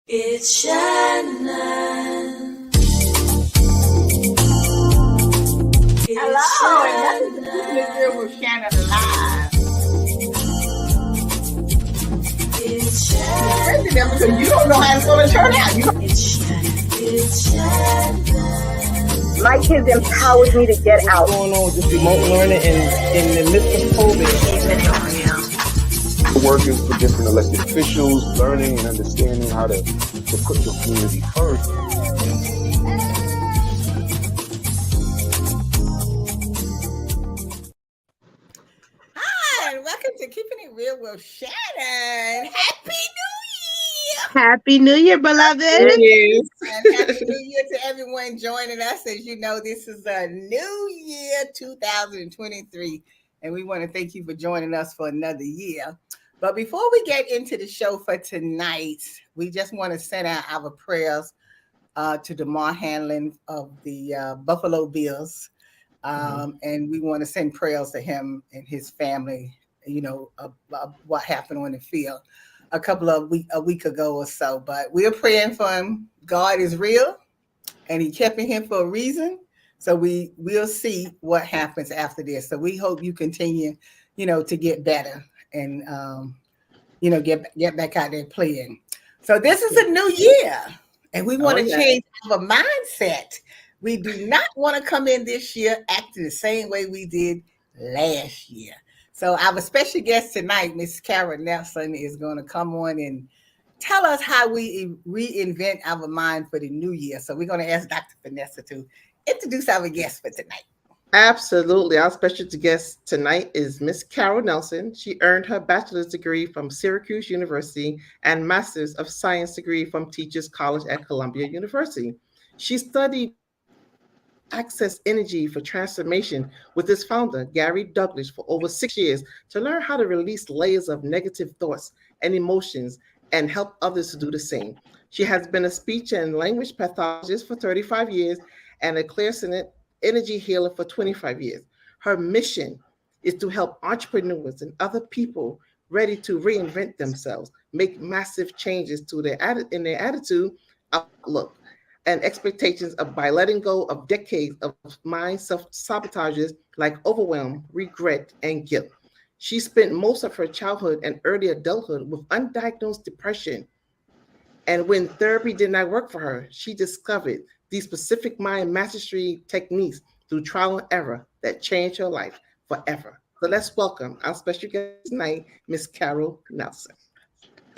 It's Shannon. Hello, and welcome to Keeping It Real with Shannon Live. It's It's Shannon. crazy there because you don't know how it's going to turn out. It's Shannon. It's Shannon. My kids empowered me to get out. What's going on with this remote learning and in the midst of COVID? Working for different elected officials, learning and understanding how to put your community first. Hi, and welcome to Keeping It Real with Shannon. Happy New Year! Happy New Year, beloved. And Happy New Year to everyone joining us. As you know, this is a new year, 2023, and we want to thank you for joining us for another year. But before we get into the show for tonight, we just want to send out our prayers to Damar Hamlin of the Buffalo Bills. And we want to send prayers to him and his family, of what happened on the field a week ago or so. But we're praying for him. God is real, and he kept him for a reason. So we'll see what happens after this. So we hope you continue, to get better and, get back out there playing. So this is a new year, and we want to change our mindset. We do not want to come in this year acting the same way we did last year. So our special guest tonight, Miss Carol Nelson, is going to come on and tell us how we reinvent our mind for the new year. So we're going to ask Dr. Vanessa to introduce our guest for tonight. Absolutely. Our special guest tonight is Miss Carol Nelson. She earned her bachelor's degree from Syracuse University and master's of science degree from Teachers College at Columbia University. She studied access energy for transformation with its founder, Gary Douglas, for over 6 years to learn how to release layers of negative thoughts and emotions and help others to do the same. She has been a speech and language pathologist for 35 years and a clairsentient energy healer for 25 years. Her mission is to help entrepreneurs and other people ready to reinvent themselves, make massive changes to their attitude, outlook, and expectations by letting go of decades of mind self-sabotages like overwhelm, regret, and guilt. She spent most of her childhood and early adulthood with undiagnosed depression. And when therapy did not work for her, she discovered these specific mind mastery techniques through trial and error that changed her life forever. So let's welcome our special guest tonight, Miss Carol Nelson.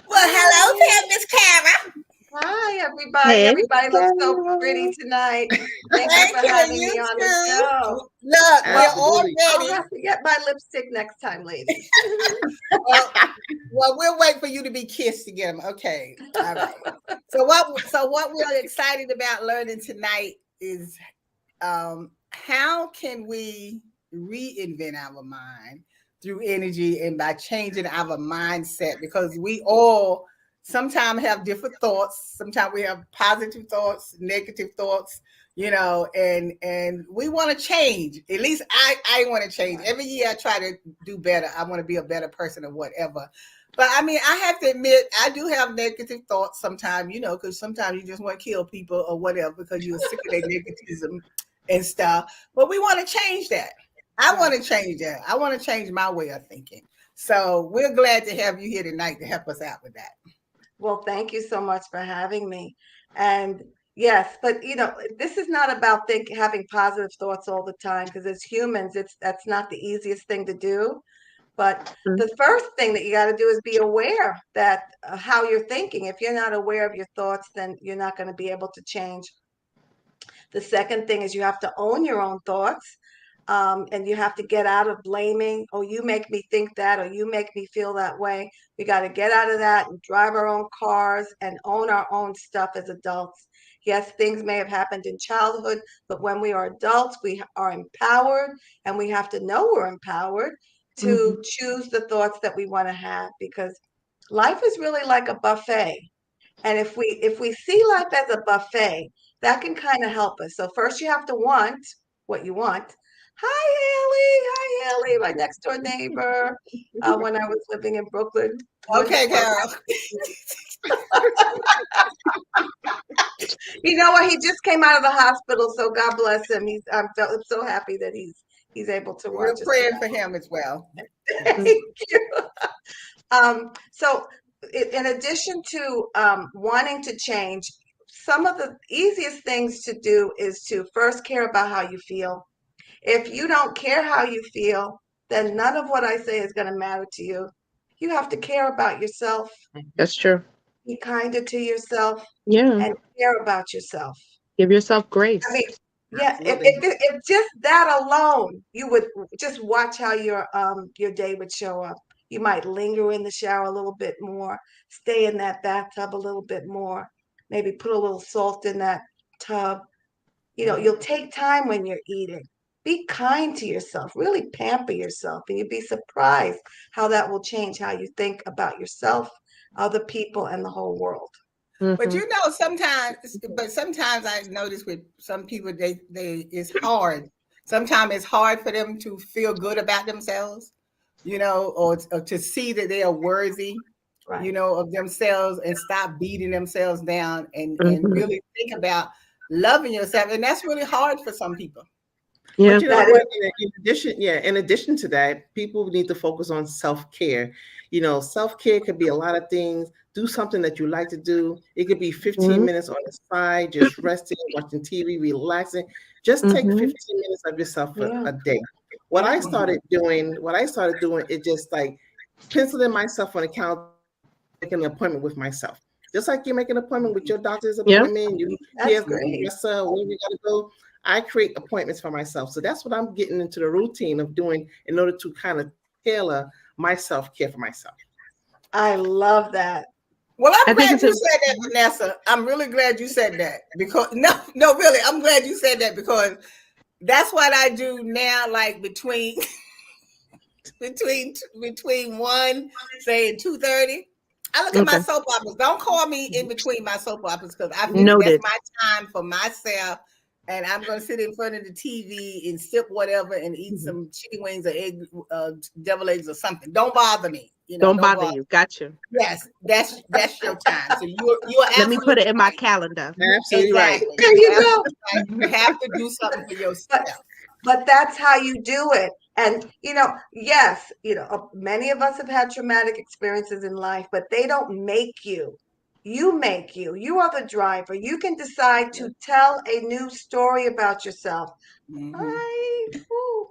Well, hello there, Miss Carol. Hi, everybody. Hey, Everybody looks so Carol. pretty tonight. Thank you Thank for you, having you me on the too. show. Look, Absolutely. we're I'll all ready. have to get my lipstick next time, ladies. Well, we'll wait for you to be kissed to get them. Okay. All right. So what we're excited about learning tonight is how can we reinvent our mind through energy and by changing our mindset, because we all sometimes have different thoughts. Sometimes we have positive thoughts, negative thoughts, and we want to change. At least I want to change. Every year I try to do better. I want to be a better person or whatever. But I mean, I have to admit, I do have negative thoughts sometimes, because sometimes you just want to kill people or whatever because you're sick of their negativism and stuff. But we want to change that. I want to change that. I want to change my way of thinking. So we're glad to have you here tonight to help us out with that. Well, thank you so much for having me. And yes, but this is not about having positive thoughts all the time, because as humans, that's not the easiest thing to do. But the first thing that you got to do is be aware that how you're thinking. If you're not aware of your thoughts, then you're not going to be able to change. The second thing is you have to own your own thoughts. And you have to get out of blaming. Oh, you make me think that, or you make me feel that way. We got to get out of that and drive our own cars and own our own stuff as adults. Yes, things may have happened in childhood, but when we are adults, we are empowered, and we have to know we're empowered to choose the thoughts that we want to have, because life is really like a buffet. And if we see life as a buffet, that can kind of help us. So first you have to want what you want. Hi, Haley, my next door neighbor, when I was living in Brooklyn. Okay, Carol. You know what? He just came out of the hospital, so God bless him. I'm so happy that he's able to We're watch us. praying for him as well. Thank you. So in addition to wanting to change, some of the easiest things to do is to first care about how you feel. If you don't care how you feel, then none of what I say is going to matter to you. You have to care about yourself, That's true. be kinder to yourself, Yeah. and care about yourself. Give yourself I grace. mean, yeah, Absolutely. if just that alone, you would just watch how your day would show up. You might linger in the shower a little bit more, stay in that bathtub a little bit more, maybe put a little salt in that tub. You'll take time when you're eating. Be kind to yourself, really pamper yourself, and you'd be surprised how that will change how you think about yourself, other people, and the whole world. But Mhm. sometimes I notice with some people, they it's hard. Sometimes it's hard for them to feel good about themselves, or to see that they are worthy, Right. of themselves, and stop beating themselves down, and Mhm. really think about loving yourself. And that's really hard for some people. Yeah. But you know That what? is In addition to that, people need to focus on self-care. Self-care could be a lot of things. Do something that you like to do. It could be 15 Mhm. minutes on the side, just resting, watching TV, relaxing. Just take Mhm. 15 minutes of yourself Yeah. a day. Yeah. What I started doing is just like penciling myself on the calendar, making an appointment with myself. Just like you make an appointment with your doctor's Yeah. appointment, you That's have a great. dresser, where you gotta go. I create appointments for myself. So that's what I'm getting into the routine of doing in order to kind of tailor my self-care for myself. I love that. Well, I I'm think glad it's you a said that, Vanessa. I'm really glad you said that, because no, really, I'm glad you said that, because that's what I do now. Like between one, say, and 2:30, I look at my okay. soap operas. Don't call me in between my soap operas, because I figure that's Noted. my time for myself, and I'm gonna sit in front of the TV and sip whatever and eat Mhm. some chicken wings or devil eggs or something. Don't bother me. Don't Don't bother bother. you. Gotcha. Yes, that's your time. So you're Let me put it absolutely in my right. calendar. Absolutely right. Exactly. There You're you go. absolutely right. You have to do something for But yourself. but that's how you do it. And yes, many of us have had traumatic experiences in life, but they don't make you. You make you. You are the driver. You can decide to tell a new story about yourself. Mhm. I, ooh,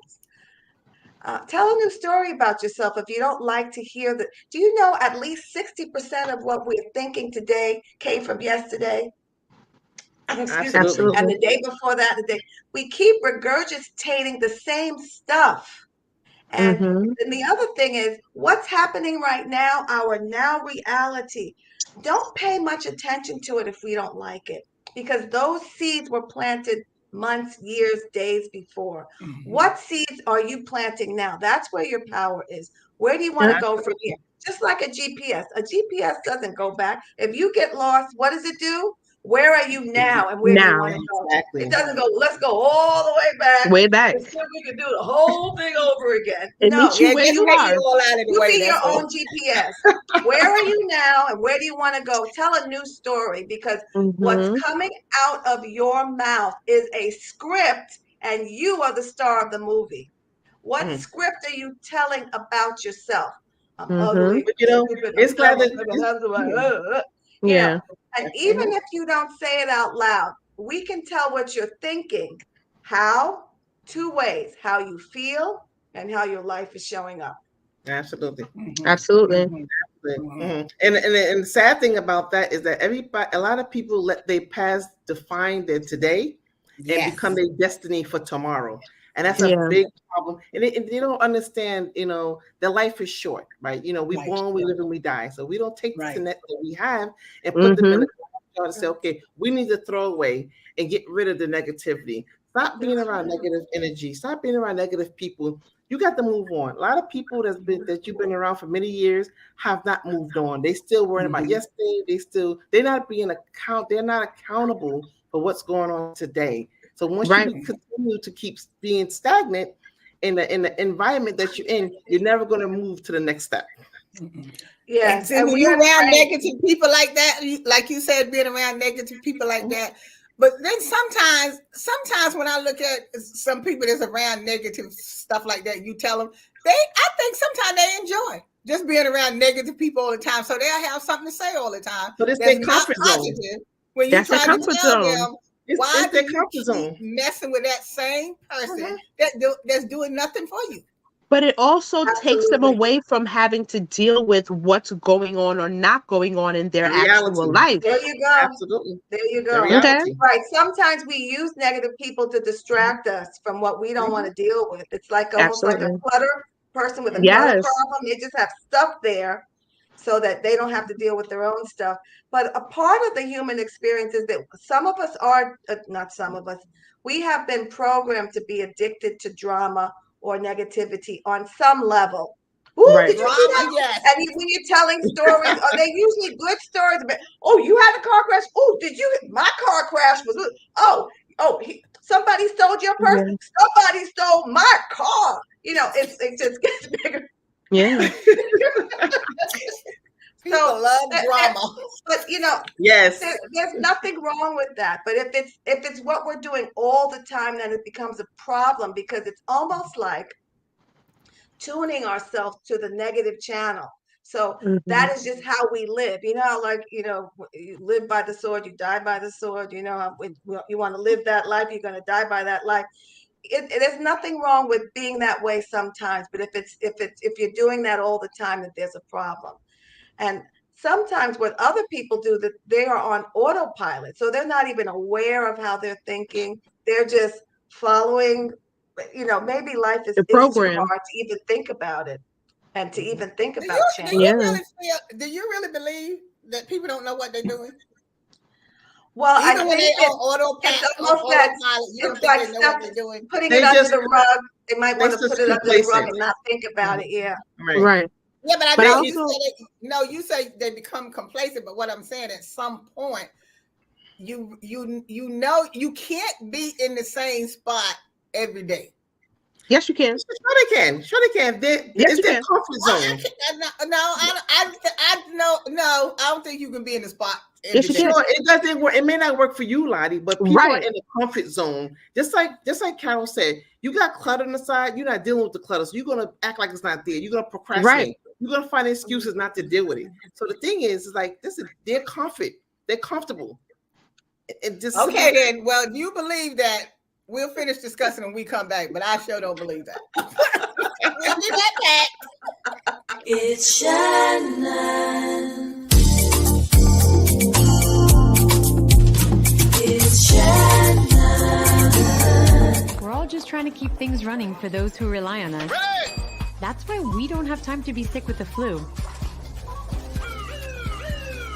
tell a new story about yourself if you don't like to hear that. Do you know at least 60% of what we're thinking today came from yesterday? Excuse me. Absolutely. And Absolutely. the day before that, we keep regurgitating the same stuff. And Mhm. then the other thing is what's happening right now, our now reality. Don't pay much attention to it if we don't like it, because those seeds were planted months, years, days before. Mhm. What seeds are you planting now? That's where your power is. Where do you want Yep. to go from here? Just like a GPS. A GPS doesn't go back. If you get lost, what does it do? Where are you now and where do you want Now. to go? It Exactly. doesn't go, let's go all the way back Way to back. see if we can do the whole thing over again. It meets No, you Yeah, where just you take it are. all out of the you way. be your That's all. own GPS. Where are you now and where do you want to go? Tell a new story, because what's Mhm. coming out of your mouth is a script and you are the star of the movie. What Mhm. script are you telling about yourself? I'm Mhm. ugly, But I'm stupid, I'm it's glad dumb, that I'm you know. Yeah. And even if you don't say it out loud, we can tell what you're thinking. How? Two ways: how you feel and how your life is showing up. absolutely. Mhm. Absolutely. Mhm. Mhm. Mhm. And the sad thing about that is that a lot of people let their past define their today and become Yes. their destiny for tomorrow. And that's a Yeah. big problem. And they don't understand, that life is short, right? We Right. born, we live, and we die. So we don't take the Right. net that we have and put them in Mhm. a jar and say, okay, we need to throw away and get rid of the negativity. Stop being That's around right. negative energy. Stop being around negative people. You got to move on. A lot of people that you've been around for many years have not moved on. They still worrying about Mhm. yesterday. They're not accountable for what's going on today. So once Right. you continue to keep being stagnant in the environment that you're in, you're never going to move to the next step. Yes, And when we you're are around trained. negative people like that, like you said, being around negative people like that. But then sometimes when I look at some people that's around negative stuff like that, you tell them I think sometimes they enjoy just being around negative people all the time. So they'll have something to say all the time. But it's That's their not comfort zone. positive. When you That's their try to comfort tell zone. them, It's why do their you comfort keep zone. messing with that same person that's doing nothing for you? But it also takes them Absolutely. away from having to deal with what's going on or not going on in their The actual reality. life. There you go. Absolutely. There you The go. Okay. reality. Right. Sometimes we use negative people to distract us from what we don't want to deal with. It's like almost like a Absolutely. clutter person with a clutter Yes. problem. They just have stuff there so that they don't have to deal with their own stuff. But a part of the human experience is that some of us are, not some of us, we have been programmed to be addicted to drama or negativity on some level. Ooh, Right. did you see Drama, that? yes. And when you're telling stories, are they usually good stories? About, oh, you had a car crash. Oh, did you? My car crash was. Somebody stole your purse. Yeah. Somebody stole my car. It just gets bigger. Yeah. People So, love drama. but Yes. there's nothing wrong with that. But if it's what we're doing all the time, then it becomes a problem because it's almost like tuning ourselves to the negative channel. So that is just how we live. You live by the sword, you die by the sword. You want to live that life, you're going to die by that life. There's nothing wrong with being that way sometimes, but if you're doing that all the time, that there's a problem. And sometimes what other people do, that they are on autopilot, so they're not even aware of how they're thinking. They're just following. Maybe life is The too program. hard to even think about it, and to even think Do about you change. Yeah. really do you really believe that people don't know what they're doing? Well, I Even when think they're that on it's almost that autopilot, you don't it's think like they know stuff what they're doing? putting They it under just the rug. They might they want to just put it under the rug complacent. and not think about it. Yeah. Right. Right. Yeah, but I But know I you also said it. You say they become complacent, but what I'm saying, at some point, you know you can't be in the same spot every day. yes, you can. Sure they can. Sure they can. Yes, It's you their can. comfort zone. No, I don't think you can be in the spot every Yes, you day. can. Sure, it doesn't work. It may not work for you, Lottie, but people are Right. in the comfort zone. Just like Carol said, you got clutter on the side, you're not dealing with the clutter. So you're gonna act like it's not there. You're gonna procrastinate. Right. You're gonna find excuses not to deal with it. So the thing is like this is their comfort. They're comfortable. It just Okay, then. Well, you believe that. We'll finish discussing when we come back, but I sure don't believe that. We'll be right back. It's Shannon. It's Shannon. We're all just trying to keep things running for those who rely on us. That's why we don't have time to be sick with the flu.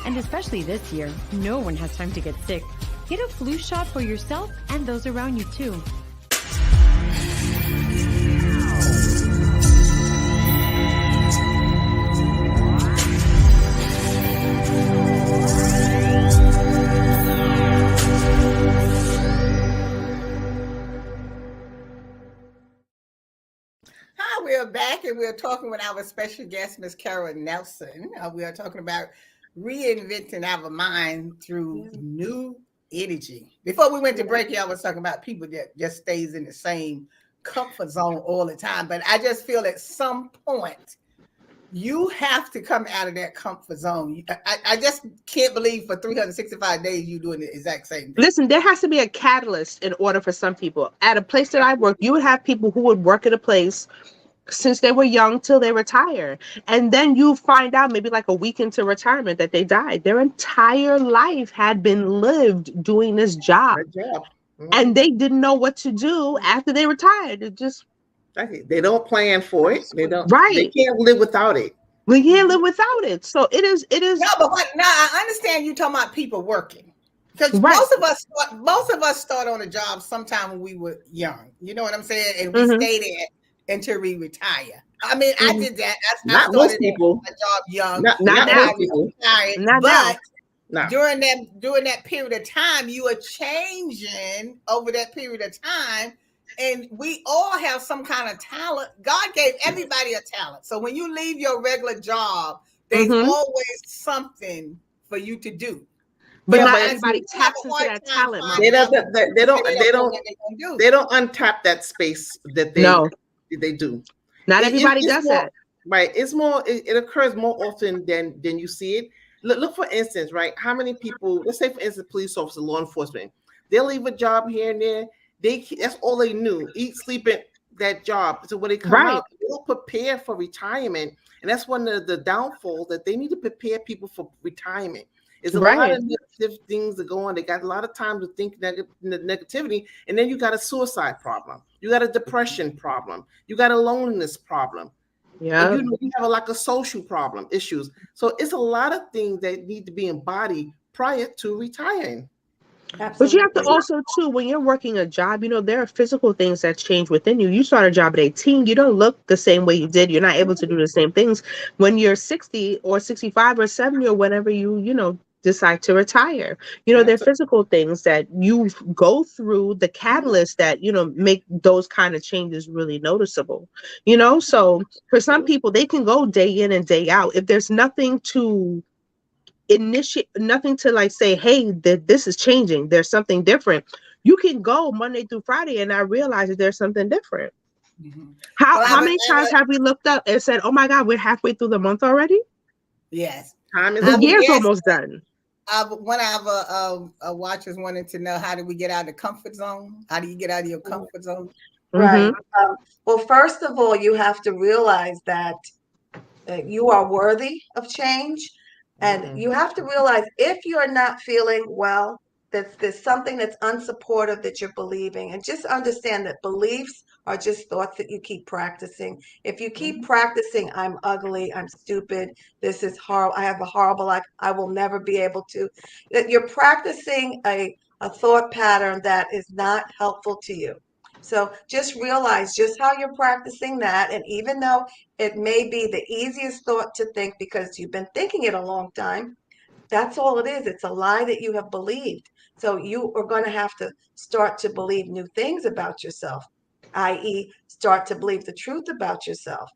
And especially this year, no one has time to get sick. Get a flu shot for yourself and those around you too. Hi, we're back and we're talking with our special guest, Miss Carol Nelson. We are talking about reinventing our mind through new energy. Before we went to break, y'all was talking about people that just stays in the same comfort zone all the time. But I just feel at some point you have to come out of that comfort zone. I just can't believe for 365 days you doing the exact same thing. Listen, there has to be a catalyst in order for some people. At a place that I work, you would have people who would work at a place since they were young till they retire. And then you find out maybe like a week into retirement that they died. Their entire life had been lived doing this job. Good job. Mhm. And they didn't know what to do after they retired. It just They don't plan for it. They don't. Right. They can't live without it. we can't live without it. So it is No, but I understand you talking about people working. Because Right. most of us start on a job sometime when we were young. You know what I'm saying? And we Mhm. stay there until we retire. I mean, I did that. I Not most started people. a job young. Not Not now. most people. Retired, Not but No. during that period of time, you are changing over that period of time, and we all have some kind of talent. God gave everybody a talent. So when you leave your regular job, there's Mhm. always something for you to do. But So not I everybody you have taps a into hard that time talent, finding They Mama. don't. other They, people they to say don't. they They don't know don't. what they're gonna do. They don't untap that space that No, they do. not everybody It's does more that. right. It's more. It occurs more often than you see it. Look for instance, right? How many people? Let's say, for instance, police officer, law enforcement. They'll leave a job here and there. That's all they knew: eat, sleep, and that job. So when they come Right, out, they'll prepare for retirement, and that's one of the downfalls that they need to prepare people for retirement. There's a lot right. of negative things that go on. They got a lot of time to think negativity, and then you got a suicide problem. You got a depression problem. You got a loneliness problem. Yeah. You have like a social problem issues. So it's a lot of things that need to be embodied prior to retiring. But you have to Absolutely. also too, when you're working a job, there are physical things that change within you. You start a job at 18, you don't look the same way you did. You're not able to do the same things when you're 60 or 65 or 70 or whenever decide to retire. There are Absolutely. physical things that you go through, the catalyst that, make those kind of changes really noticeable. So for some people, they can go day in and day out. If there's nothing to initiate, nothing to like say, hey, this is changing, there's something different, you can go Monday through Friday and I realize that there's something different. Mhm. how Well, how many times have we looked up and said, oh my God, we're halfway through the month already, yes. Time is the I moving. was year's yes. almost done. One of our watchers wanted to know, how do we get out of the comfort zone? How do you get out of your comfort zone? Mm-hmm. Right. Well, first of all, you have to realize that you are worthy of change. And Mhm. you have to realize if you're not feeling well, that there's something that's unsupportive that you're believing. And just understand that beliefs are just thoughts that you keep practicing. If you keep Mhm. practicing, I'm ugly, I'm stupid, this is horrible, I have a horrible life, I will never be able to, that you're practicing a thought pattern that is not helpful to you. So just realize just how you're practicing that. And even though it may be the easiest thought to think because you've been thinking it a long time, that's all it is. It's a lie that you have believed. So you are going to have to start to believe new things about yourself, i.e., start to believe the truth about yourself.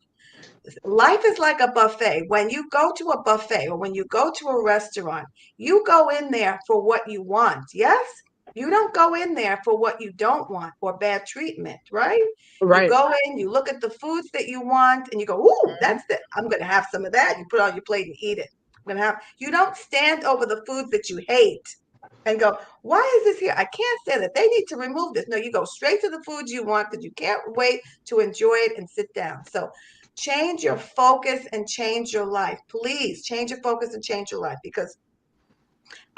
Life is like a buffet. When you go to a buffet or when you go to a restaurant, you go in there for what you want. Yes? You don't go in there for what you don't want or bad treatment, right? You Right. go in, you look at the foods that you want, and you go, "Ooh, that's the I'm going to have some of that." You put it on your plate and eat it. I'm going to have. You don't stand over the foods that you hate and go, "Why is this here? I can't stand it. They need to remove this." No, you go straight to the foods you want because you can't wait to enjoy it and sit down. So change your focus and change your life. Please change your focus and change your life, because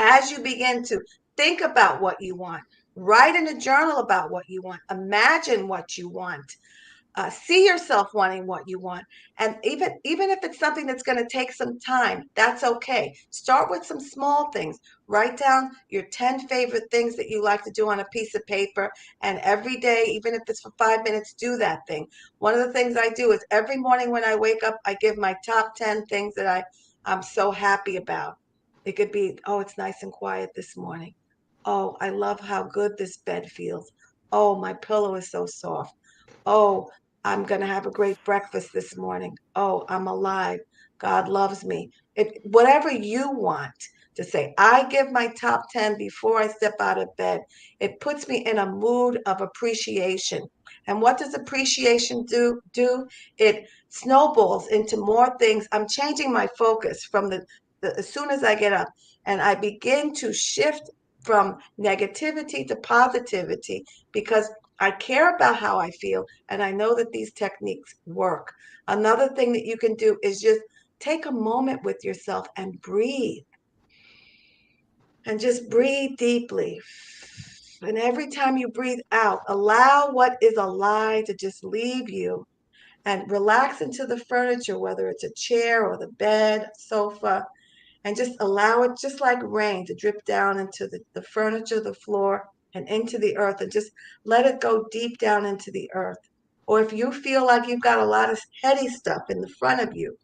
as you begin to think about what you want, write in a journal about what you want, imagine what you want, see yourself wanting what you want. And even if it's something that's going to take some time, that's okay. Start with some small things. Write down your 10 favorite things that you like to do on a piece of paper, and every day, even if it's for 5 minutes, do that thing. One of the things I do is every morning when I wake up, I give my top 10 things that I'm so happy about. It could be, oh, it's nice and quiet this morning. Oh, I love how good this bed feels. Oh, my pillow is so soft. Oh, I'm going to have a great breakfast this morning. Oh, I'm alive. God loves me. Whatever you want to say, I give my top 10 before I step out of bed. It puts me in a mood of appreciation. And what does appreciation do? It snowballs into more things. I'm changing my focus from as soon as I get up, and I begin to shift from negativity to positivity, because I care about how I feel, and I know that these techniques work. Another thing that you can do is just take a moment with yourself and breathe, and just breathe deeply. And every time you breathe out, allow what is a lie to just leave you, and relax into the furniture, whether it's a chair or the bed, sofa, and just allow it, just like rain, to drip down into the furniture, the floor, and into the earth, and just let it go deep down into the earth. Or if you feel like you've got a lot of heady stuff in the front of you,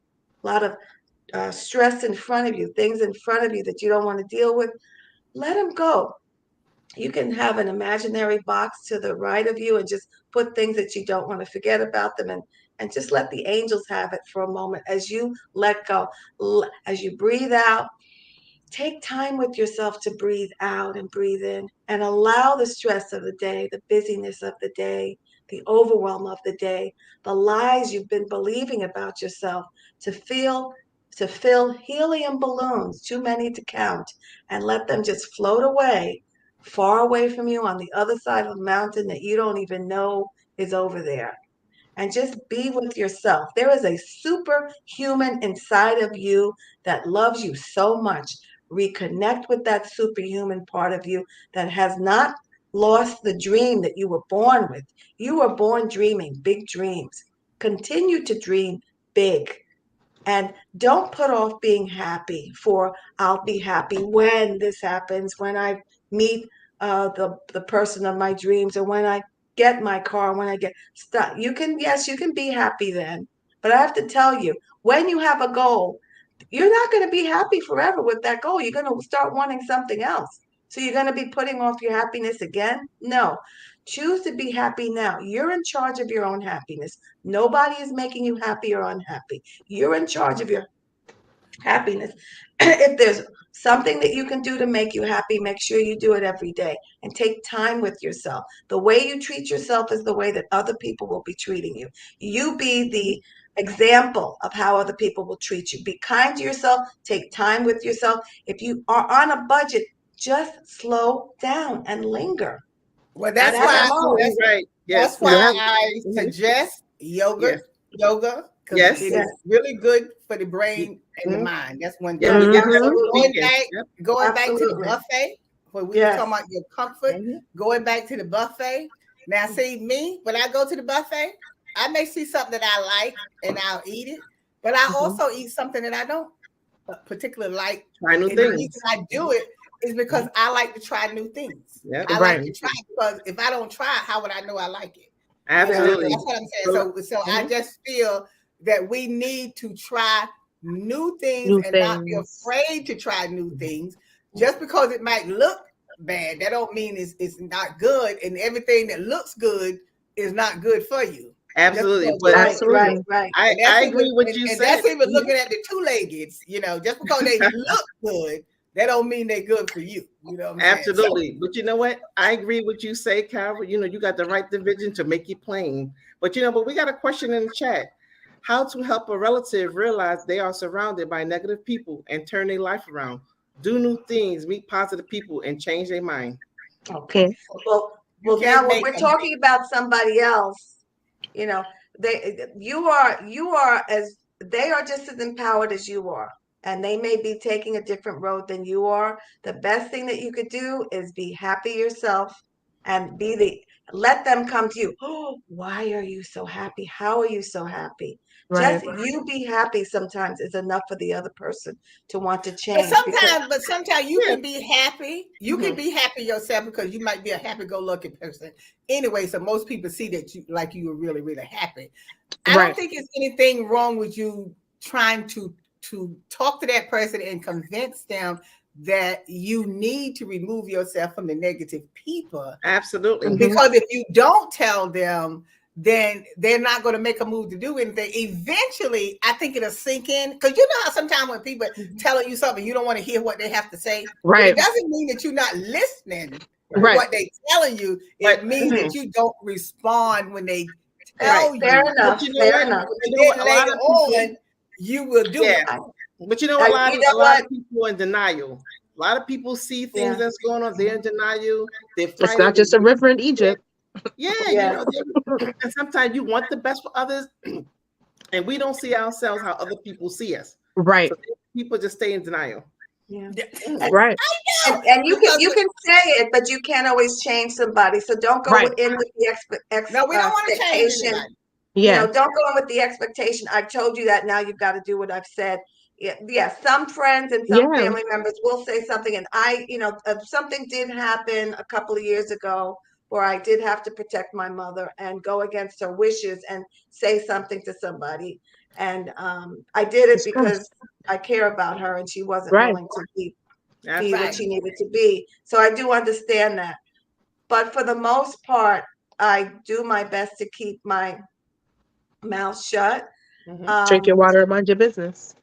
a lot of stress in front of you, things in front of you that you don't want to deal with, let them go. You can have an imaginary box to the right of you and just put things that you don't want to forget about them, and just let the angels have it for a moment as you let go. As you breathe out, take time with yourself to breathe out and breathe in, and allow the stress of the day, the busyness of the day, the overwhelm of the day, the lies you've been believing about yourself to feel to fill helium balloons, too many to count, and let them just float away, far away from you on the other side of the mountain that you don't even know is over there. And just be with yourself. There is a superhuman inside of you that loves you so much. Reconnect with that superhuman part of you that has not lost the dream that you were born with. You were born dreaming big dreams. Continue to dream big. And don't put off being happy for I'll be happy when this happens, when I meet the person of my dreams, or when I get my car, when I get stuff. You can, yes, you can be happy then. But I have to tell you, when you have a goal, you're not going to be happy forever with that goal. You're going to start wanting something else. So you're going to be putting off your happiness again? No. Choose to be happy now. You're in charge of your own happiness. Nobody is making you happy or unhappy. You're in charge of your happiness. If there's something that you can do to make you happy, make sure you do it every day and take time with yourself. The way you treat yourself is the way that other people will be treating you. You be the example of how other people will treat you. Be kind to yourself, take time with yourself. If you are on a budget, just slow down and linger. Well, that's That's why Absolutely all. that's right. Yes. that's Yeah. why I Mhm. suggest Yes. yoga, because it Yes. Yes, is really good for the brain and the Mhm. mind. That's one Yep. thing. yes, We get that Mm-hmm. over the absolutely. Going weekend. back, Yep. going back to the Absolutely. buffet, where we were Yes. talking about your comfort, Mhm. going back to the buffet. Now, see me, when I go to the buffet, I may see something that I like and I'll eat it, but I Mhm. also eat something that I don't particularly like. Try new And the reason things. I do it is because I like to try new things. Yep. I like Right. to try because if I don't try, how would I know I like it? Yeah. Absolutely. That's what I'm saying. So, So I mhm. just feel that we need to try new things New and not be things. afraid to try new things. Just because it might look bad, that don't mean it's not good. And everything that looks good is not good for you. Just Absolutely. because it But Right, looks right, Absolutely. right. I, and that's I even agree with what you and said. that's even Mhm. looking at the two-leggeds, just because they look good, that don't mean they're good for you. You know what I'm saying? So Absolutely. But you know what? I agree with you say, Carol. You got the right division to make it plain. But we got a question in the chat. How to help a relative realize they are surrounded by negative people and turn their life around. Do new things, meet positive people, and change their mind. Okay. Okay. Well, you now can't when make we're them. talking about somebody else, you know, you are as they are just as empowered as you are, and they may be taking a different road than you are. The best thing that you could do is be happy yourself and let them come to you. Oh, why are you so happy? How are you so happy? Right. Just you be happy sometimes is enough for the other person to want to But change because sometimes you Yeah. can be happy. You can Mhm. be happy yourself because you might be a happy-go-lucky person anyway. So most people see that you were really, really happy. I don't Right. think it's anything wrong with you trying to talk to that person and convince them that you need to remove yourself from the negative people. Absolutely. Mm-hmm. Because if you don't tell them, then they're not going to make a move to do anything. Eventually, I think it'll sink in. Because you know how sometimes when people Mhm. telling you something, you don't want to hear what they have to say. But it Right. doesn't mean that you're not listening to Right. what they're telling you. But It means mhm, that you don't respond when they right. tell Fair you. But enough. you know Fair what? enough. But And you know what? then A lot later of people, on, you will do yeah. it. I, But you know what? you A know lot what? of people in denial. A lot of people see things Yeah. that's going on. They're in denial. They're It's fighting. not just a river in Egypt. Yeah, Yes. and sometimes you want the best for others, and we don't see ourselves how other people see us. Right. So people just stay in denial. Yeah. Yeah. And, Mm. Right. I know and because you can say it, but you can't always change somebody. So don't go Right. in with the no, we don't want to change expectation. anybody. Yeah. Don't go in with the expectation. I've told you that, now you've got to do what I've said. Yeah, yeah, some friends and some Yeah. family members will say something, and something did happen a couple of years ago where I did have to protect my mother and go against her wishes and say something to somebody. And I did it Discuss. because I care about her, and she wasn't Right. willing to be. be what Absolutely. she needed to be. So I do understand that. But for the most part, I do my best to keep my mouth shut. Mhm. Drink your water and mind your business.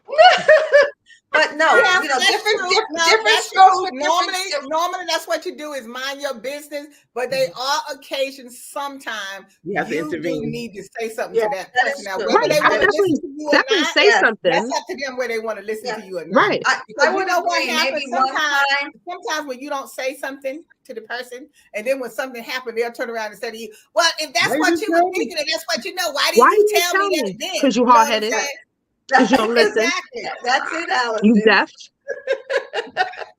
But no, Yeah, you know, that's different true. different, No, different that's strokes true. for different. Normally, that's what you do is mind your business. But there are occasions, sometimes You have to you do intervene. need to say something Yeah, to that that person. is Now, true. whether Right. they I want to Yes, listen definitely to you or definitely not, say yes, that's something. up to them whether they want to listen yeah. to you or not. Right. Because I you would know what agree. happens Maybe one time. sometimes when you don't say something to the person, and then when something happens, they'll turn around and say to you, "Well, if that's Why you what didn't you were tell me? thinking and that's what you know, why Why didn't you didn't you tell me tell that me? then?" Because you You know hard what I'm headed. saying? Because you don't listen. Exactly. That's it, You Allison. deaf.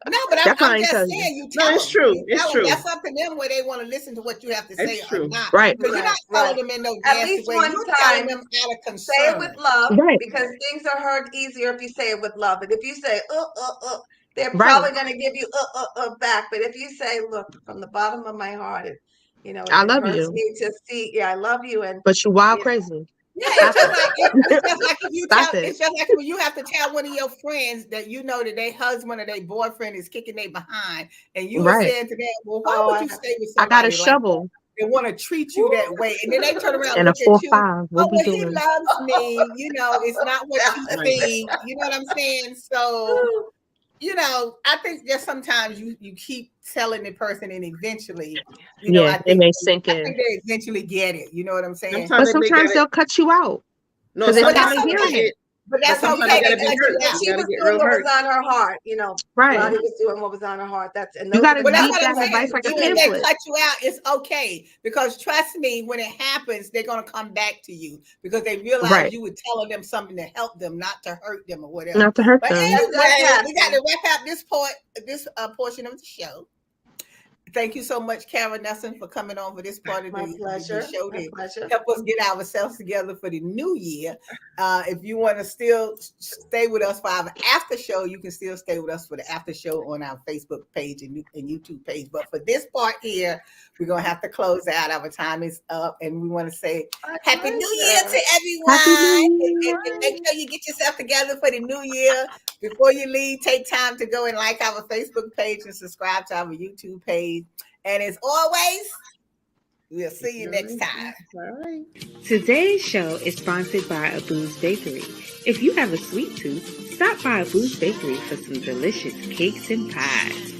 No, but That's why I I'm ain't just tell you. saying, you No, tell it's them. true. You It's tell them true. that's up to them where they want to listen to what you have to say It's or true. not. Right. Because you're not Right, telling right. them in no At nasty least way. one You're telling time, them out of say it with concern. love Right. because things are heard easier if you say it with love. And if you say they're Right. probably going to give you back. But if you say, look, from the bottom of my heart, I it love hurts you, me to see. Yeah, I love you, and but you wild you crazy. Yeah, Stop it. it's just like if you Stop tell it. it's just like when you have to tell one of your friends that you know that their husband or their boyfriend is kicking their behind, and you are Right. saying to them, "Well, why oh, would you stay with I got a somebody like that? shovel They want to treat you that way?" And then they turn around and and a look at you. 4-5. What Oh, we well, he doing? loves me. You know, it's not what you Right. think. You know what I'm saying? So, I think just sometimes you keep telling the person, and eventually, Yeah, I it think may sink I in. think they eventually get it. You know what I'm saying? But Sometimes they sometimes got it. they'll cut you out No, because they're But tired that's sometimes of you gotta hearing okay. it. get. But But that's sometimes you okay. okay. gotta They be cut And you hurt. out. You she gotta was get doing real what hurt. was on her heart. Right. Lottie was doing what was on her heart. And You those got are to the But that's read what times I'm that when saying. advice like a Even if they pamphlet. cut you out, it's okay. Because trust me, when it happens, they're gonna come back to you because they realize Right. you were telling them something to help them, not to hurt them or whatever. Not to hurt But them. that does anyway, we got happen. to wrap up this portion of the show. Thank you so much, Karen Nelson, for coming on for this part of My the pleasure. show My to pleasure. help us get ourselves together for the new year. If you want to still stay with us for our after show, you can still stay with us for the after show on our Facebook page and YouTube page. But for this part here, we're going to have to close out. Our time is up, and we want to say My Happy New Year pleasure. to Happy everyone. New And make Year. sure you get yourself together for the new year. Before you leave, take time to go and like our Facebook page and subscribe to our YouTube page. And as always, we'll see you next time. All right. Today's show is sponsored by Abu's Bakery. If you have a sweet tooth, stop by Abu's Bakery for some delicious cakes and pies.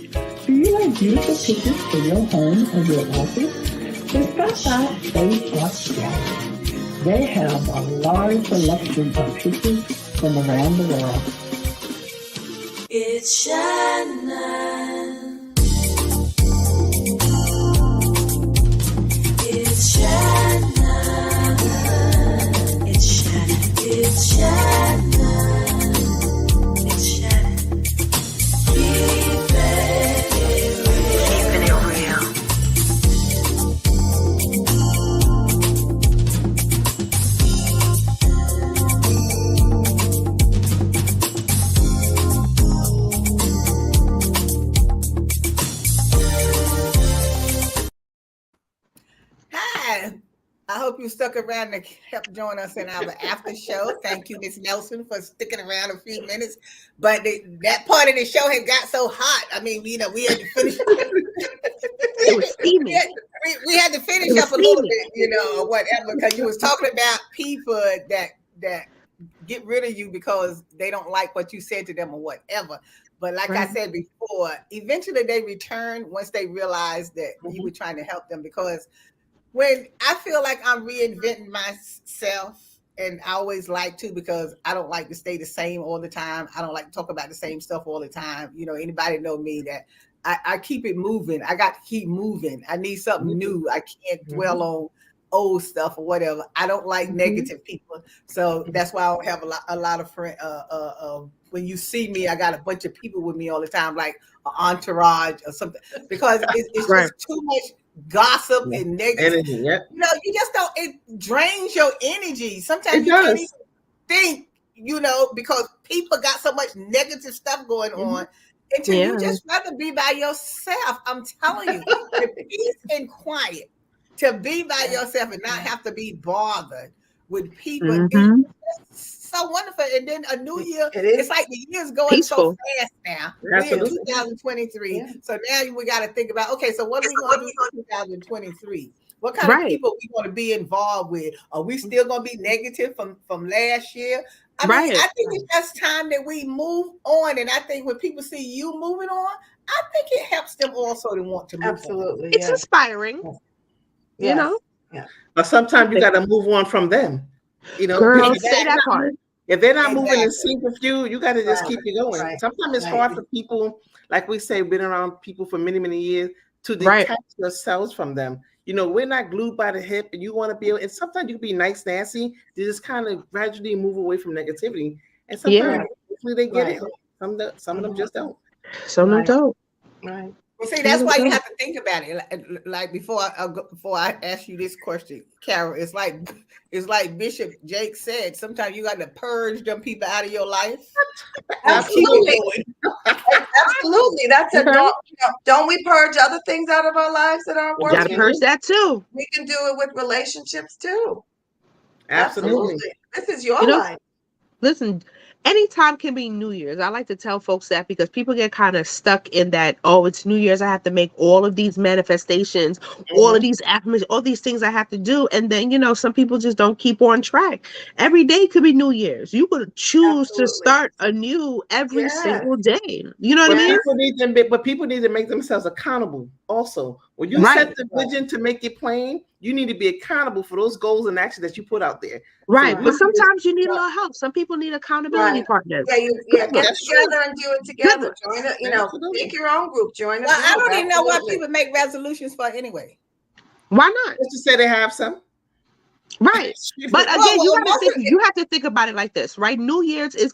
Do you like beautiful pictures for your home or your office? Then stop by Space Rock Gallery. They have a large selection of pictures from around the world. It's Shannon. It's Shannon. It's Shannon. It's Shannon. It's Shannon. Keeping it real. Hi. I hope you stuck around to help join us in our after show. Thank you, Miss Nelson, for sticking around a few minutes. But that part of the show had got so hot. I mean, we had to finish. It was steamy. we had to finish It was up a little steamy. bit, or whatever, because you was talking about people that get rid of you because they don't like what you said to them or whatever. But like I Right. said before, eventually they return once they realize that you were Mhm. trying to help them. Because when I feel like I'm reinventing myself, and I always like to, because I don't like to stay the same all the time. I don't like to talk about the same stuff all the time. Anybody know me that I keep it moving. I got to keep moving. I need something new. I can't dwell on old stuff or whatever. I don't like negative people. So that's why I don't have a lot of friends. When you see me, I got a bunch of people with me all the time, like an entourage or something, because it's Right. just too much gossip Yeah. and negative. Energy. Yep. You just don't. It drains your energy. Sometimes It you can't even does. think. Because people got so much negative stuff going on. Until Yeah. you just rather be by yourself. I'm telling you, the peace and quiet to be by yourself and not have to be bothered with people. Mm-hmm. so wonderful. And then a new year, It is it's like the year's going Peaceful. so fast now. We're in Absolutely. 2023. Yeah. So now we got to think about, okay, so what are we going to do in 2023? What kind of Right. people we going to be involved with? Are we still going to be negative from last year? I mean, Right. I think it's just time that we move on. And I think when people see you moving on, I think it helps them also to want to move on. absolutely It's yes. inspiring, you know. But sometimes you got to move on from them. You know, Girl, if say that part. they're not moving in Exactly. sync with you, you got to just Right. keep it going. Right. Sometimes it's Right. hard for people, like we say, been around people for many, many years, to Right. detach yourselves from them. You know, we're not glued by the hip, and you want to be able. And sometimes you can be nice, Nancy, to just kind of gradually move away from negativity. And sometimes, Yeah. hopefully, they get Right. it. Some of them just don't. Some Right. don't. Right. Well, see, that's why you have to think about it. Like before I ask you this question, Carol, it's like Bishop Jake said. Sometimes you got to purge them people out of your life. And keep Absolutely. it going. Absolutely. That's a don't we purge other things out of our lives that aren't You gotta working? purge that too. We can do it with relationships too. Absolutely. This is your You know, life. listen, anytime can be New Year's. I like to tell folks that because people get kind of stuck in that, oh, it's New Year's. I have to make all of these manifestations, all of these affirmations, all these things I have to do. And then, you know, some people just don't keep on track. Every day could be New Year's. You could choose to start anew every single day. You know what I mean? People need to make themselves accountable also. When you Right. set the vision to make it plain, you need to be accountable for those goals and actions that you put out there. Right. So But sometimes you need a little help. Some people need accountability partners. Get together and do it together. Join it, pick your own group. Join a Well, I group. don't even know what Absolutely. people make resolutions for anyway. Why not? Just to say they have some. Right. But again, you have to think about it like this, right? New Year's is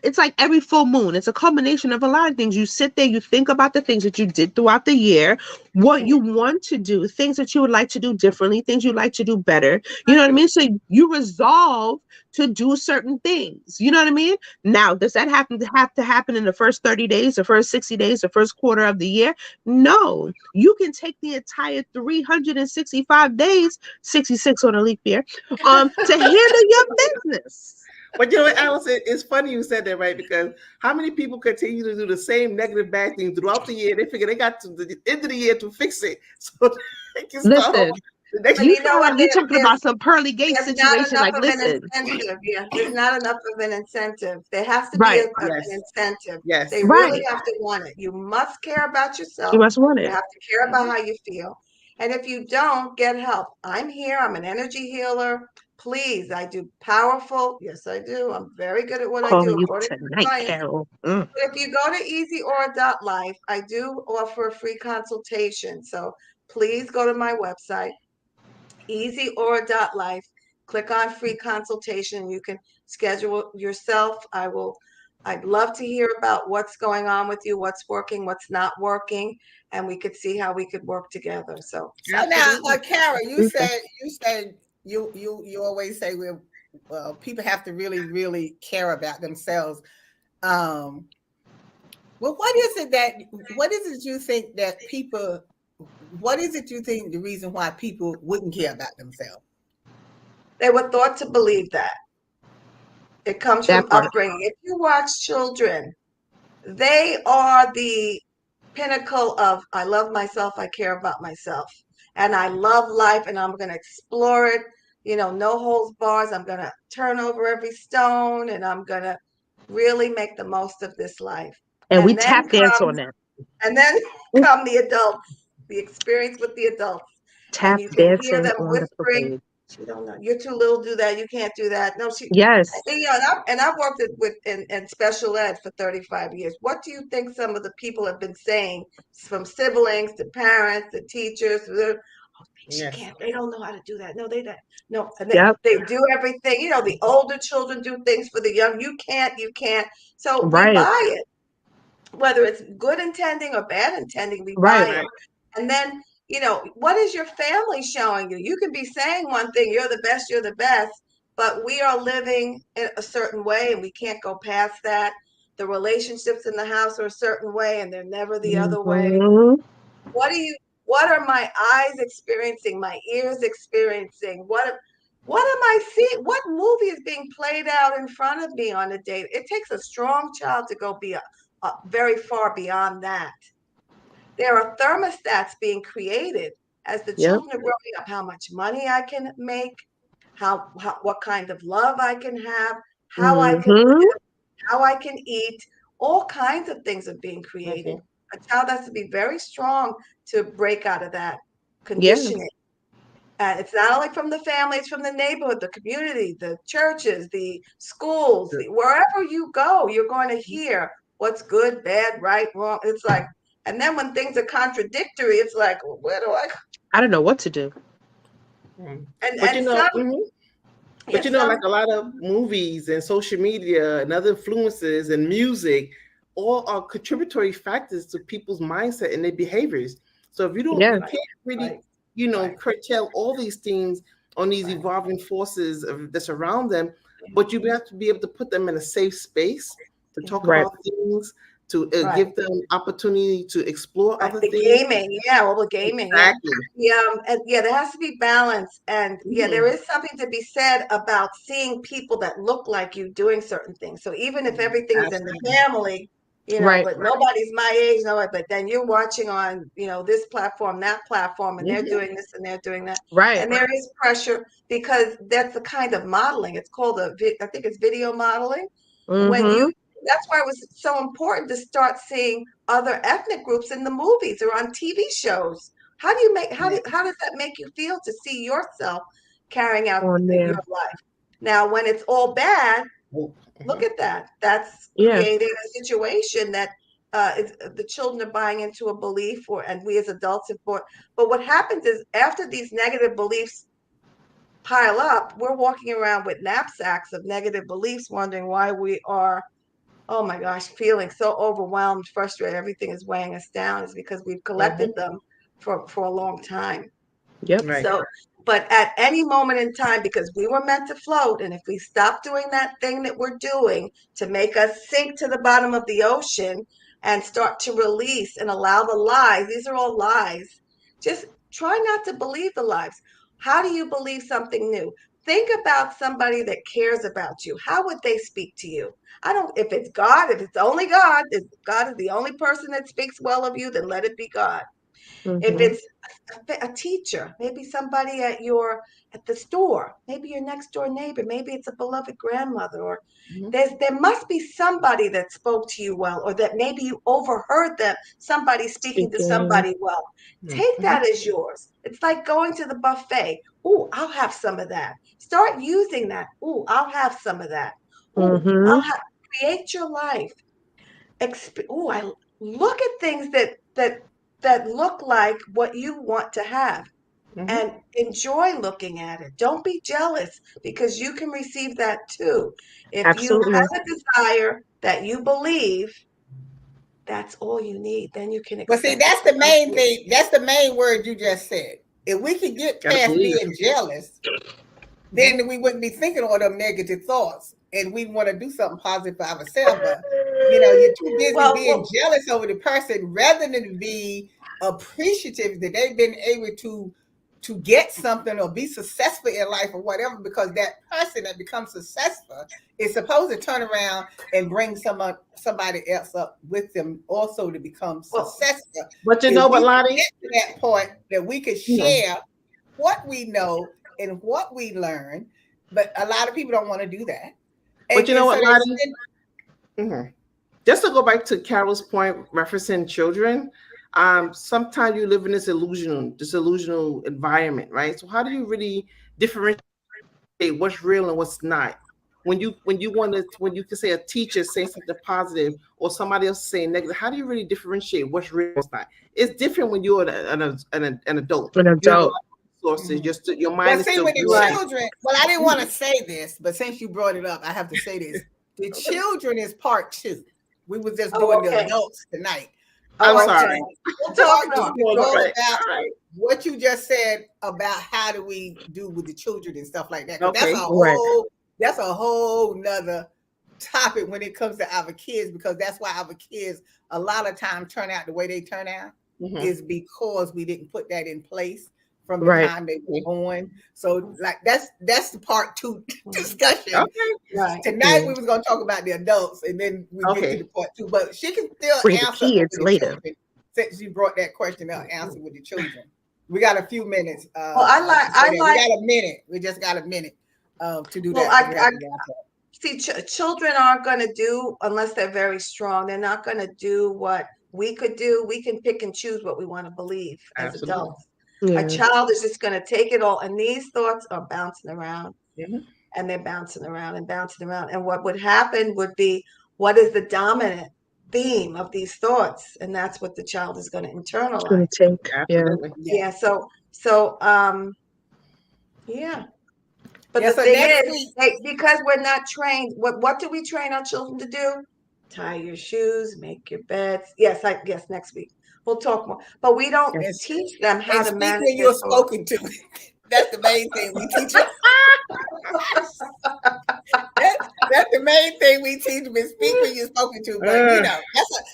it's like every full moon. It's a combination of a lot of things. You sit there, you think about the things that you did throughout the year, what you want to do, things that you would like to do differently, things you'd like to do better. You know what I mean? So you resolve to do certain things. You know what I mean? Now, does that have to happen in the first 30 days, the first 60 days, the first quarter of the year? No. You can take the entire 365 days, 66 on a leap year, to handle your business. But you know what, Allison, it's funny you said that, right? Because how many people continue to do the same negative bad thing throughout the year? They figure they got to the end of the year to fix it. So they can start Listen, you're talking about some pearly gates situation. Like, listen. There's not enough of an incentive. There has to be Right. an incentive. Yes. They really have to want it. You must care about yourself. You must want it. You have to care about how you feel. And if you don't, get help. I'm here. I'm an energy healer. Please, I do powerful. Yes, I do. I'm very good at what I do. Calling you According to tonight, science. Carol. But if you go to easyaura.life, I do offer a free consultation. So please go to my website, easyaura.life. Click on free consultation. You can schedule yourself. I'd love to hear about what's going on with you, what's working, what's not working, and we could see how we could work together. So now, Kara, you said you always say people have to really, really care about themselves. Well, what is it you think that people? What is it you think the reason why people wouldn't care about themselves? They were thought to believe that. It comes from upbringing. If you watch children, they are the pinnacle of I love myself, I care about myself, and I love life, and I'm going to explore it. No holds bars. I'm going to turn over every stone, and I'm going to really make the most of this life. And we tap dance on that. And then come the adults, the experience with the adults. Tap and you can dancing hear them on whispering, the you don't know, you're too little to do that, you can't do that. No, yes. And I've worked in special ed for 35 years. What do you think some of the people have been saying, from siblings to parents to teachers? Can't, they don't know how to do that. No, they don't. No, and they do everything. The older children do things for the young. You can't. So we buy it. Whether it's good intending or bad intending, we buy it. And then, what is your family showing you? You can be saying one thing, you're the best, but we are living in a certain way and we can't go past that. The relationships in the house are a certain way and they're never the other way. What are my eyes experiencing, my ears experiencing? What am I seeing? What movie is being played out in front of me on a date? It takes a strong child to go very far beyond that. There are thermostats being created as the Yep. children are growing up, how much money I can make, what kind of love I can have, how I can Mm-hmm. live, how I can eat. All kinds of things are being created. Mhm. A child has to be very strong to break out of that Yeah. conditioning. And it's not only from the family, it's from the neighborhood, the community, the churches, the schools, wherever you go, you're going to hear what's good, bad, right, wrong. It's like, and then when things are contradictory, it's like, well, where do I go? I don't know what to do. Mhm. And But and some, but yeah, some, like a lot of movies and social media and other influences and music, all are contributory factors to people's mindset and their behaviors. So if Yeah. you can't really, right, right, curtail all these things on these right, evolving forces that surround them, but you have to be able to put them in a safe space to yeah, talk Right. about things, to right. give them opportunity to explore Right, other the things. gaming, yeah, well, the gaming, yeah. Exactly. Yeah, and yeah, there has to be balance. And yeah, there Mhm. is something to be said about seeing people that look like you doing certain things. So even if everything is in the Absolutely. family, Right. but nobody's my age, no, but then you're watching on, this platform, that platform, and they're Mhm. doing this and they're doing that. Right. And there is pressure because that's the kind of modeling. It's called I think it's video modeling. When Mm-hmm. that's why it was so important to start seeing other ethnic groups in the movies or on TV shows. How does that make you feel to see yourself carrying out On your there. life? Now, when it's all bad, Oh, look mhm. at that. That's Yeah. creating a situation that the children are buying into a belief, and we as adults have bought. But what happens is after these negative beliefs pile up, we're walking around with knapsacks of negative beliefs, wondering why we are, oh my gosh, feeling so overwhelmed, frustrated, everything is weighing us down, is because we've collected Mhm. them for a long time. Yep. Right. So, but at any moment in time, because we were meant to float, and if we stop doing that thing that we're doing to make us sink to the bottom of the ocean and start to release and allow the lies, these are all lies, just try not to believe the lies. How do you believe something new? Think about somebody that cares about you. How would they speak to you? I don't, if it's God, if it's only God, if God is the only person that speaks well of you, then let it be God. If Mm-hmm. it's a teacher, maybe somebody at the store, maybe your next door neighbor, maybe it's a beloved grandmother, or Mhm. there must be somebody that spoke to you well, or that maybe you overheard them, somebody speaking to Speaking. somebody well. Take Mhm. that as yours. It's like going to the buffet. Ooh, I'll have some of that. Start using that. Ooh, I'll have some of that. Ooh, Mm-hmm. create your life. I look at things that look like what you want to have, Mhm. and enjoy looking at it. Don't be jealous, because you can receive that too. If you Absolutely. have a desire that you believe, that's all you need. Then you can But see, expect it that's to the come main to you. thing. That's the main word you just said. If we could get Gotta past believe. being jealous, then we wouldn't be thinking all them negative thoughts, and we want to do something positive for ourselves. But you're too busy being Well, jealous over the person rather than be appreciative that they've been able to get something or be successful in life or whatever. Because that person that becomes successful is supposed to turn around and bring somebody else up with them also to become well, successful. But you If know what, we could Lottie? get to that point that we could Mhm. share what we know and what we learn, but a lot of people don't want to do that. But you know And so what, they Lottie? spend. Mhm. Just to go back to Carol's point, referencing children, sometimes you live in this illusional environment, right? So how do you really differentiate what's real and what's not? When you can say a teacher saying something positive or somebody else saying negative, how do you really differentiate what's real and what's not? It's different when you're an adult. An You have a lot adult. of resources. Mhm. Your Well, mind is see, still when the right. growing. children, well, I didn't want to say this, but since you brought it up, I have to say this. The children is part two. We were just Oh, doing the okay. adults tonight. I'm Oh, Part okay. sorry. two We'll talk part more. is All all right. about All right. what you just said about how do we do with the children and stuff like that. Because Okay. Right. that's a whole nother topic when it comes to our kids, because that's why our kids a lot of times turn out the way they turn out Mhm. is because we didn't put that in place from the Right. time they were born. So like that's the part 2 discussion. Okay. Right. Tonight Yeah. we was gonna talk about the adults and then we get Okay. to the part 2. But she can still Bring the answer over kids the later. children since you brought that question up. Answer with the children. We got a few minutes. Well, I we got a minute. We just got a minute to do Well, that. We have to wrap up. see, children aren't going to do unless they're very strong. They're not going to do what we could do. We can pick and choose what we want to believe as Absolutely. adults. Yeah. A child is just going to take it all, and these thoughts are bouncing around, Mhm. and they're bouncing around and bouncing around. And what would happen would be, what is the dominant theme of these thoughts? And that's what the child is going to It's gonna internalize. take. Yeah. Absolutely. Yeah. Yeah. But Yeah, the so thing next is, week- because we're not trained, what do we train our children to do? Tie your shoes, make your beds. Yes, next week. We'll talk more. But we don't Yes. teach them how And to speak manage when their you're thoughts. spoken to. That's the main thing we teach them. That's the main thing we teach them is speak when you're spoken to. But you know,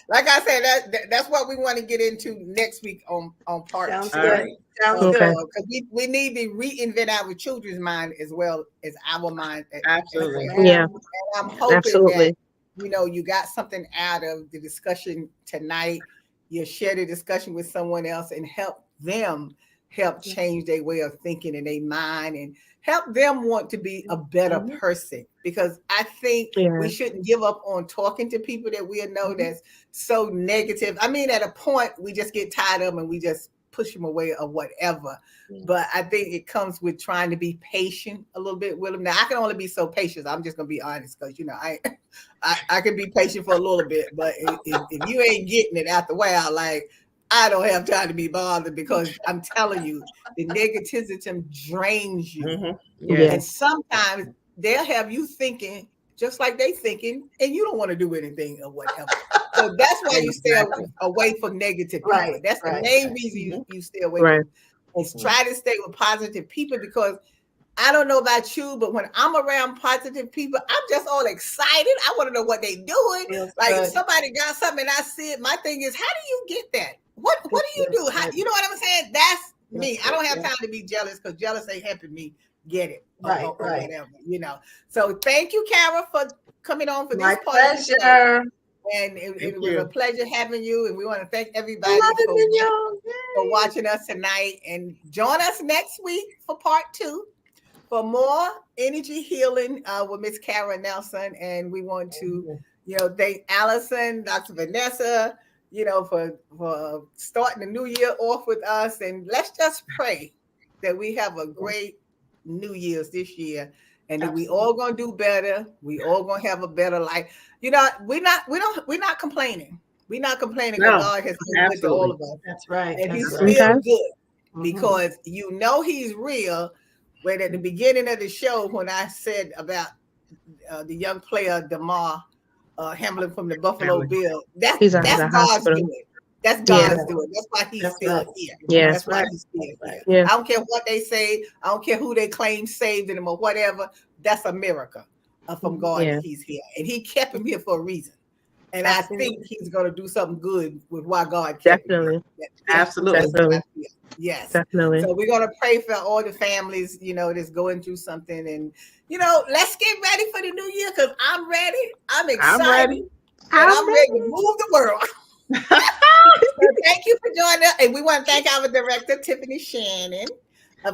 like I said, that's what we want to get into next week on part Sounds 2. good. right. Sounds Okay. good. Because we need to reinvent our children's mind as well as our mind. Absolutely. Yeah. And I'm hoping Absolutely. that you got something out of the discussion tonight. You share the discussion with someone else and help them change their way of thinking in their mind and help them want to be a better person. Because I think Yeah. we shouldn't give up on talking to people that we know that's so negative. I mean, at a point we just get tired of them and we just push them away or whatever. But I think it comes with trying to be patient a little bit with them. Now I can only be so patient. I'm just gonna be honest because I can be patient for a little bit, but if you ain't getting it out the way, I don't have time to be bothered because I'm telling you, the negativism drains you. Mhm. Yeah. And sometimes they'll have you thinking just like they thinking, and you don't want to do anything or whatever. So that's why you stay away from negative people. Right, That's the right, main reason you stay away Right. from. Is try to stay with positive people because I don't know about you, but when I'm around positive people, I'm just all excited. I want to know what they're doing. Feels Like if good. somebody got something and I see it, my thing is, how do you get that? What do you Feels do? How, good. you know what I'm saying? That's me. Feels I don't have good, time to be jealous because jealous ain't helping me get it or Right. whatever. So thank you, Kara, for coming on for My this part of the show. pleasure. And it Thank was you. a pleasure having you. And we want to thank I everybody love it, Mignon. for watching us tonight. And join us next week for part 2 for more energy healing with Miss Kara Nelson. And we want to, thank Allison, Dr. Vanessa, for starting the new year off with us. And let's just pray that we have a great New Year's this year. And that we all gonna do better. We all gonna have a better life. We're not complaining. We're not complaining because No, God has been good to all of us. That's right. And he's That's still right. good because he's real. When at the beginning of the show, when I said about the young player DeMar Hamlin from the Buffalo Bills, that's He's out of the God's hospital. doing. That's God's doing. That's why he's That's still right. here. Yeah. That's why he's still here. Yeah. I don't care what they say. I don't care who they claim saved him or whatever. That's a miracle from God Yeah. that he's here. And he kept him here for a reason. And Absolutely. I think he's going to do something good with why God kept him Definitely. here. Absolutely. That's what I feel. Yes. Definitely. So we're going to pray for all the families, that's going through something. And, let's get ready for the new year because I'm ready. I'm excited. I'm ready. And I'm ready to move the world. So thank you for joining us. And we want to thank our director, Tiffany Shannon,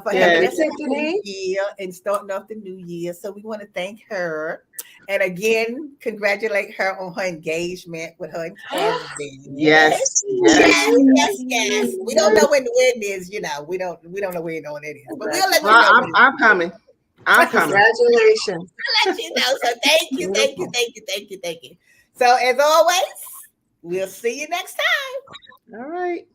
for having us in the new year and starting off the new year. So we want to thank her. And again, congratulate her on her engagement with her and Kevin. Yes. Yes. We don't know when the wedding is, we don't know when it is. But we'll let you know. I'm coming. Congratulations. I'll let you know. So thank you. So as always, we'll see you next time. All right.